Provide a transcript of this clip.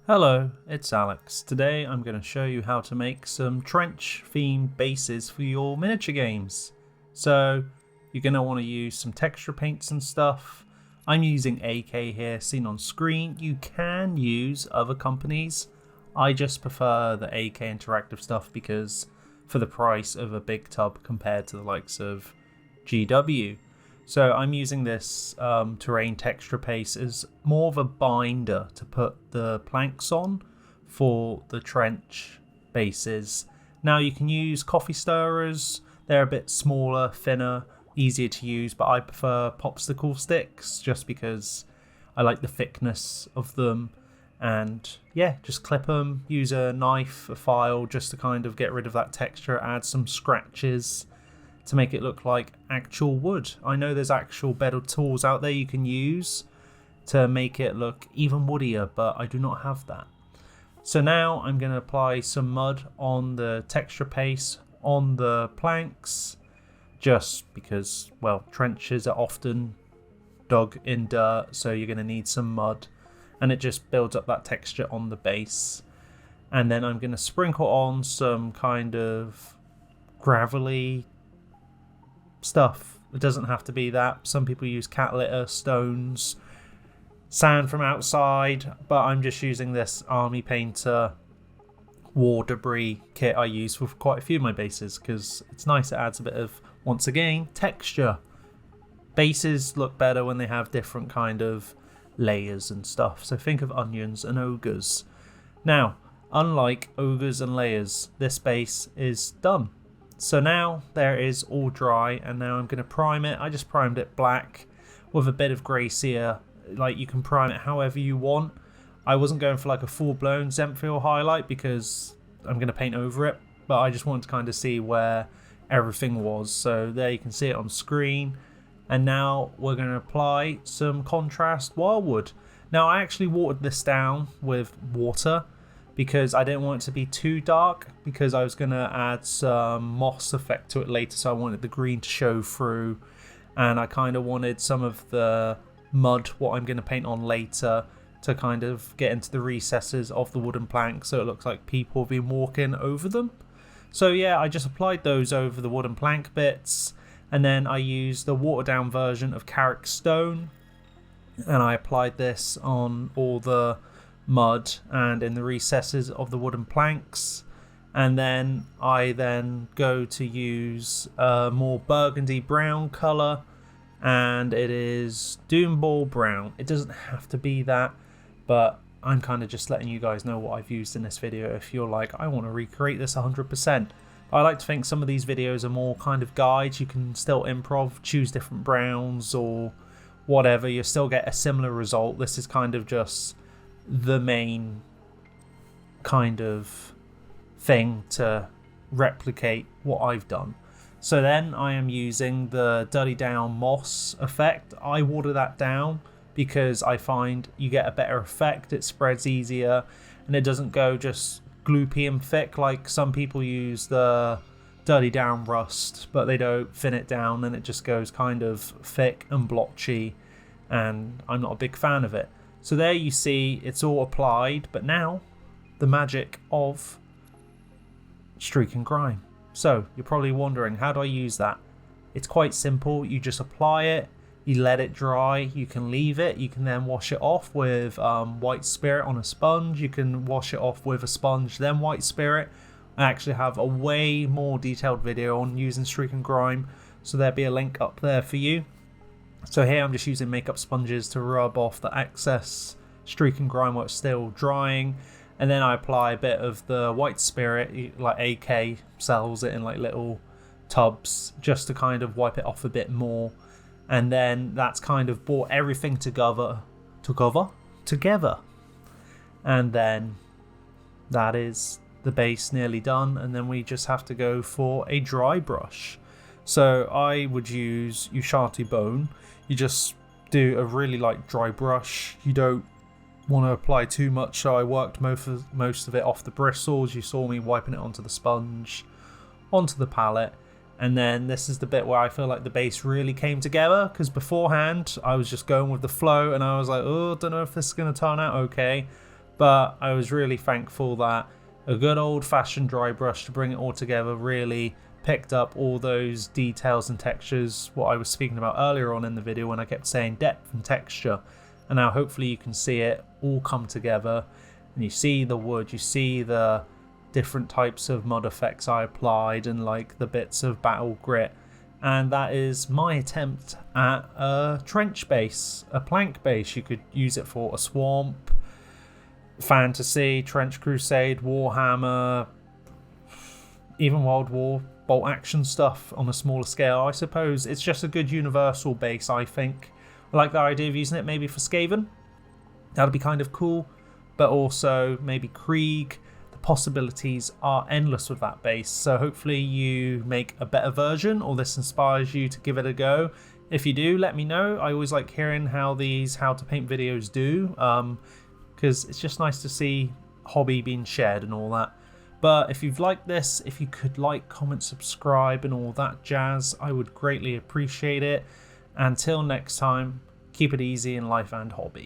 Hello, it's Alex. Today I'm going to show you how to make some trench themed bases for your miniature games. So you're going to want to use some texture paints and stuff. I'm using AK here, seen on screen. You can use other companies. I just prefer the AK interactive stuff because for the price of a big tub compared to the likes of GW. So I'm using this terrain texture paste as more of a binder to put the planks on for the trench bases. Now you can use coffee stirrers. They're a bit smaller, thinner, easier to use, but I prefer popsicle sticks just because I like the thickness of them. And yeah, just clip them, use a knife, a file just to kind of get rid of that texture, add some scratches to make it look like actual wood. I know there's actual better tools out there you can use to make it look even woodier, but I do not have that. So now I'm going to apply some mud on the texture paste on the planks, just because, well, trenches are often dug in dirt, so you're going to need some mud, and it just builds up that texture on the base. And then I'm going to sprinkle on some kind of gravelly stuff. It doesn't have to be that. Some people use cat litter, stones, sand from outside, but I'm just using this Army Painter war debris kit I use for quite a few of my bases because it's nice. It adds a bit of, once again, texture. Bases look better when they have different kind of layers and stuff. So think of onions and ogres. Now, unlike ogres and layers, this base is done. So now there is all dry, and now I'm going to prime it. I just primed it black with a bit of grey sear. Like, you can prime it however you want. I wasn't going for like a full-blown Zenfil highlight because I'm going to paint over it, but I just wanted to kind of see where everything was. So there you can see it on screen. And now we're going to apply some contrast wildwood. Now I actually watered this down with water because I didn't want it to be too dark, because I was going to add some moss effect to it later, so I wanted the green to show through, and I kind of wanted some of the mud, what I'm going to paint on later, to kind of get into the recesses of the wooden plank so it looks like people have been walking over them. So yeah, I just applied those over the wooden plank bits, and then I used the watered down version of Carrick Stone, and I applied this on all the mud and in the recesses of the wooden planks. And then I go to use a more burgundy brown colour, and it is Doomball Brown. It doesn't have to be that, but I'm kind of just letting you guys know what I've used in this video if you're like, I want to recreate this 100%. I like to think some of these videos are more kind of guides. You can still improv, choose different browns or whatever, you still get a similar result. This is kind of just the main kind of thing to replicate what I've done. So then I am using the Dirty Down Moss effect. I water that down because I find you get a better effect, it spreads easier, and it doesn't go just gloopy and thick like some people use the Dirty Down Rust, but they don't thin it down and it just goes kind of thick and blotchy, and I'm not a big fan of it. So there you see it's all applied, but now the magic of streak and grime. So you're probably wondering, how do I use that? It's quite simple. You just apply it, you let it dry, you can leave it, you can then wash it off with white spirit on a sponge, you can wash it off with a sponge then white spirit. I actually have a way more detailed video on using streak and grime, so there'll be a link up there for you. So here I'm just using makeup sponges to rub off the excess streak and grime while it's still drying, and then I apply a bit of the white spirit, like AK sells it in like little tubs, just to kind of wipe it off a bit more. And then that's kind of brought everything together. And then that is the base nearly done, and then we just have to go for a dry brush. So I would use Ushati Bone. You just do a really light dry brush. You don't want to apply too much, so I worked most of it off the bristles. You saw me wiping it onto the sponge, onto the palette. And then this is the bit where I feel like the base really came together, because beforehand I was just going with the flow and I was like, oh, don't know if this is going to turn out okay. but I was really thankful that a good old-fashioned dry brush to bring it all together really picked up all those details and textures, what I was speaking about earlier on in the video when I kept saying depth and texture. And now hopefully you can see it all come together, and you see the wood, you see the different types of mud effects I applied, and like the bits of battle grit. And that is my attempt at a trench base, a plank base. You could use it for a swamp, fantasy, trench crusade, Warhammer, even World War, bolt action stuff on a smaller scale. I suppose it's just a good universal base, I think. I like the idea of using it maybe for Skaven. That'd be kind of cool. But also maybe Krieg. The possibilities are endless with that base. So hopefully you make a better version, or this inspires you to give it a go. If you do, let me know. I always like hearing how these how to paint videos do. Because it's just nice to see hobby being shared and all that. But if you've liked this, if you could like, comment, subscribe and all that jazz, I would greatly appreciate it. Until next time, keep it easy in life and hobby.